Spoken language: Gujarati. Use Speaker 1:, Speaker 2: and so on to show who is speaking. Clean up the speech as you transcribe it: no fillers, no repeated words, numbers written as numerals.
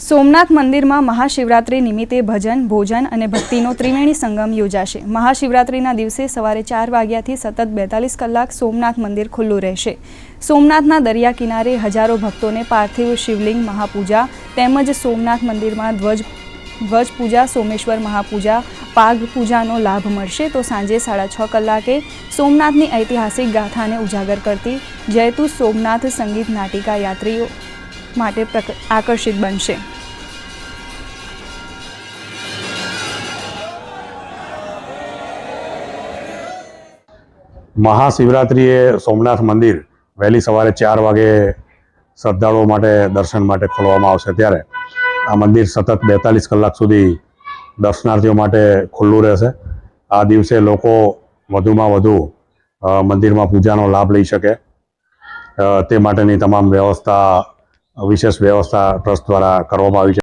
Speaker 1: સોમનાથ મંદિરમાં મહાશિવરાત્રિ નિમિત્તે ભજન, ભોજન અને ભક્તિનો ત્રિવેણી સંગમ યોજાશે। મહાશિવરાત્રિના દિવસે સવારે 4 વાગ્યાથી સતત 42 કલાક સોમનાથ મંદિર ખુલ્લું રહેશે। સોમનાથના દરિયા કિનારે હજારો ભક્તોને પાર્થિવ શિવલિંગ મહાપૂજા તેમજ સોમનાથ મંદિરમાં ધ્વજ પૂજા, સોમેશ્વર મહાપૂજા, પાગ પૂજાનો લાભ મળશે। તો સાંજે 6:30 કલાકે સોમનાથની ઐતિહાસિક ગાથાને ઉજાગર કરતી જયતુ સોમનાથ સંગીત નાટિકા યાત્રીઓ માટે આકર્ષિત બનશે।
Speaker 2: મહાશિવરાત્રિએ સોમનાથ મંદિર વહેલી સવારે 4 વાગે શ્રદ્ધાળુઓ માટે દર્શન માટે ખોલવામાં આવશે, ત્યારે આ મંદિર સતત 42 કલાક સુધી દર્શનાર્થીઓ માટે ખુલ્લું રહેશે। આ દિવસે લોકો વધુમાં વધુ મંદિરમાં પૂજાનો લાભ લઈ શકે તે માટેની તમામ વ્યવસ્થા, વિશેષ વ્યવસ્થા ટ્રસ્ટ દ્વારા કરવામાં આવી છે।